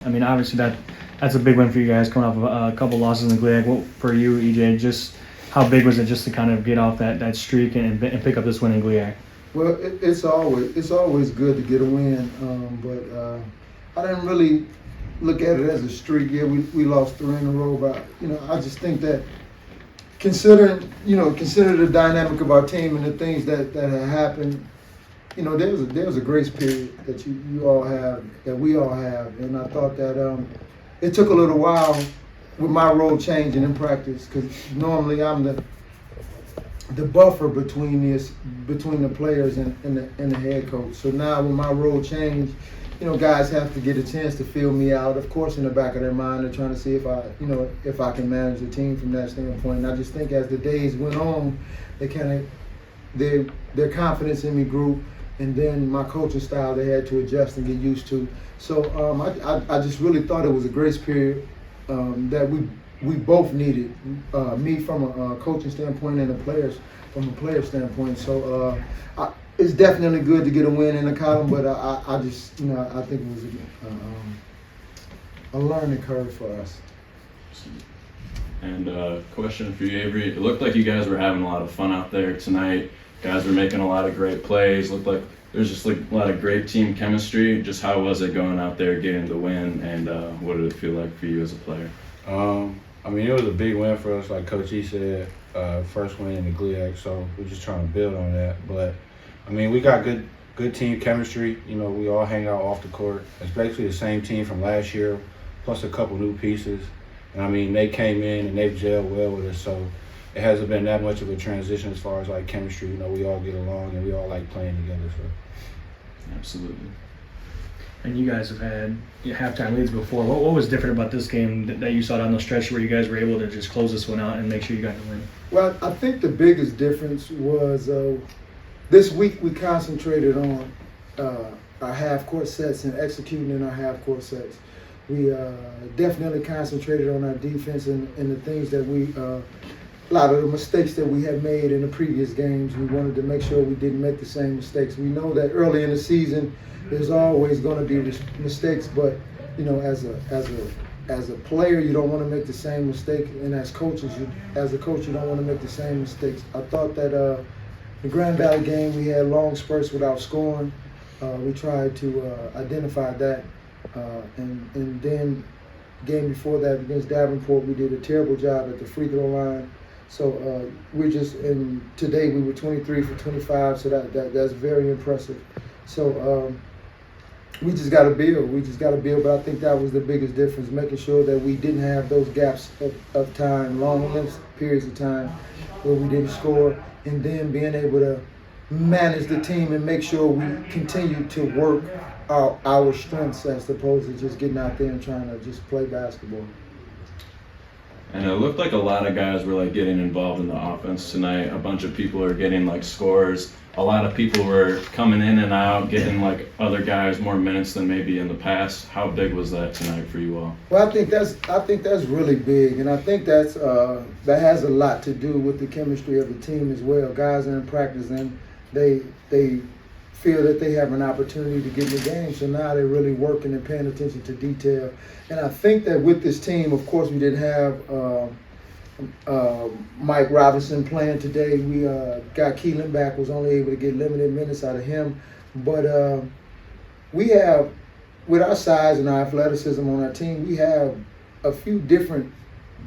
I mean, obviously that's a big win for you guys coming off of a couple losses in the GLIAC. Well, for you, EJ, just how big was it just to kind of get off that streak and pick up this win in GLIAC? Well, it's always good to get a win, but I didn't really look at it as a streak. Yeah, we lost 3 in a row, but I just think that consider the dynamic of our team and the things that had happened. There was a grace period that you all have, that we all have, and I thought that it took a little while with my role changing in practice, because normally I'm the buffer between the players and the head coach. So now with my role change, guys have to get a chance to feel me out. Of course, in the back of their mind, they're trying to see if I can manage the team from that standpoint. And I just think as the days went on, their confidence in me grew. And then my coaching style, they had to adjust and get used to. So I just really thought it was a grace period that we both needed. Me from a coaching standpoint and the players from a player standpoint. So it's definitely good to get a win in the column, but I just I think it was a learning curve for us. And question for you, Avery. It looked like you guys were having a lot of fun out there tonight. Guys were making a lot of great plays. Looked like there's just like a lot of great team chemistry. Just how was it going out there getting the win, and what did it feel like for you as a player? I mean, it was a big win for us, like Coach E said, first win in the GLIAC, so we're just trying to build on that. But, I mean, we got good team chemistry. We all hang out off the court. It's basically the same team from last year, plus a couple new pieces. And, I mean, they came in and they've gelled well with us, so it hasn't been that much of a transition as far as like chemistry. We all get along and we all like playing together. So. Absolutely. And you guys have had halftime leads before. What was different about this game that you saw down the stretch where you guys were able to just close this one out and make sure you got the win? Well, I think the biggest difference was this week we concentrated on our half-court sets and executing in our half-court sets. We definitely concentrated on our defense and the things that a lot of the mistakes that we had made in the previous games. We wanted to make sure we didn't make the same mistakes. We know that early in the season, there's always going to be mistakes, but as a player, you don't want to make the same mistake, and as a coach, you don't want to make the same mistakes. I thought that the Grand Valley game, we had long spurts without scoring. We tried to identify that, and then game before that against Davenport, we did a terrible job at the free throw line. So today we were 23 for 25, so that's very impressive. So we just got to build. But I think that was the biggest difference, making sure that we didn't have those gaps of time, long periods of time where we didn't score, and then being able to manage the team and make sure we continue to work our strengths as opposed to just getting out there and trying to just play basketball. And it looked like a lot of guys were like getting involved in the offense tonight. A bunch of people are getting like scores. A lot of people were coming in and out, getting like other guys more minutes than maybe in the past. How big was that tonight for you all? Well, I think that's really big, and I think that has a lot to do with the chemistry of the team as well. Guys are in practice and they feel that they have an opportunity to get in the game, so now they're really working and paying attention to detail. And I think that with this team, of course, we didn't have Mike Robinson playing today. We got Keelan back, was only able to get limited minutes out of him. But we have, with our size and our athleticism on our team, we have a few different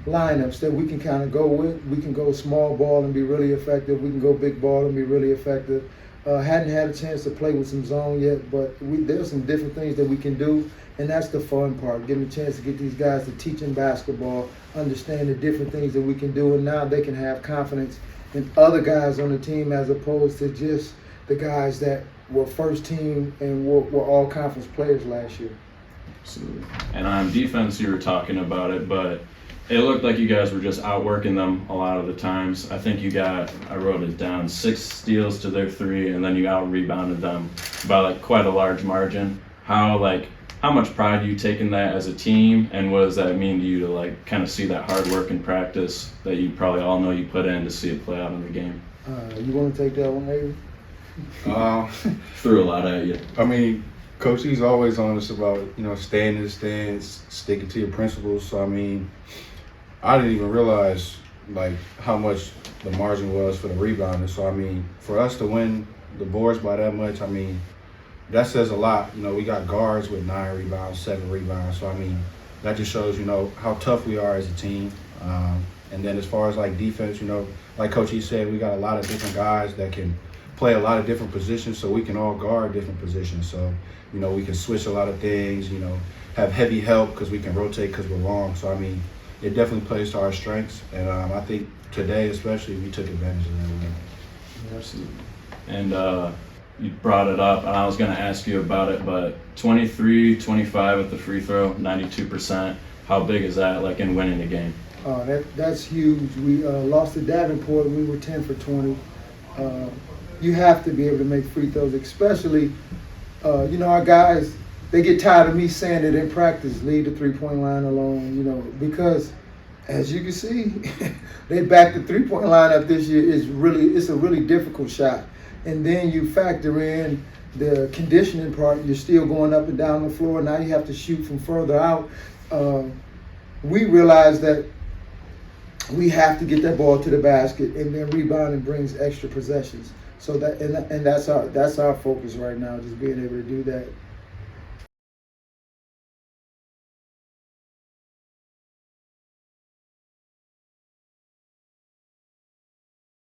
lineups that we can kind of go with. We can go small ball and be really effective. We can go big ball and be really effective. Hadn't had a chance to play with some zone yet, but there's some different things that we can do, and that's the fun part, getting a chance to get these guys to teach them basketball, understand the different things that we can do, and now they can have confidence in other guys on the team as opposed to just the guys that were first team and were all conference players last year. Absolutely. And on defense, you were talking about it, but it looked like you guys were just outworking them a lot of the times. I think you got, I wrote it down, 6 steals to their 3, and then you out-rebounded them by like quite a large margin. How much pride do you take in that as a team, and what does that mean to you to like kind of see that hard work in practice that you probably all know you put in to see it play out in the game? You want to take that one, Avery? Threw a lot at you. I mean, Coach, he's always on us about, staying in the stands, sticking to your principles. So, I mean, I didn't even realize, like, how much the margin was for the rebounding. So, I mean, for us to win the boards by that much, I mean, that says a lot. We got guards with 9 rebounds, 7 rebounds. So, I mean, that just shows, how tough we are as a team. And then as far as, like, defense, like Coach E said, we got a lot of different guys that can play a lot of different positions, so we can all guard different positions. So, we can switch a lot of things, have heavy help because we can rotate because we're long. So, I mean, it definitely plays to our strengths. And I think today especially we took advantage of that. Absolutely. And you brought it up, and I was going to ask you about it, but 23-25 at the free throw, 92%. How big is that, like, in winning the game? That's huge. We lost to Davenport. We were 10 for 20. You have to be able to make free throws, especially, our guys, they get tired of me saying it in practice, leave the three-point line alone, because as you can see, they back the three-point line up this year. It's a really difficult shot. And then you factor in the conditioning part. You're still going up and down the floor. Now you have to shoot from further out. We realize that we have to get that ball to the basket, and then rebounding brings extra possessions. So that's our focus right now, just being able to do that.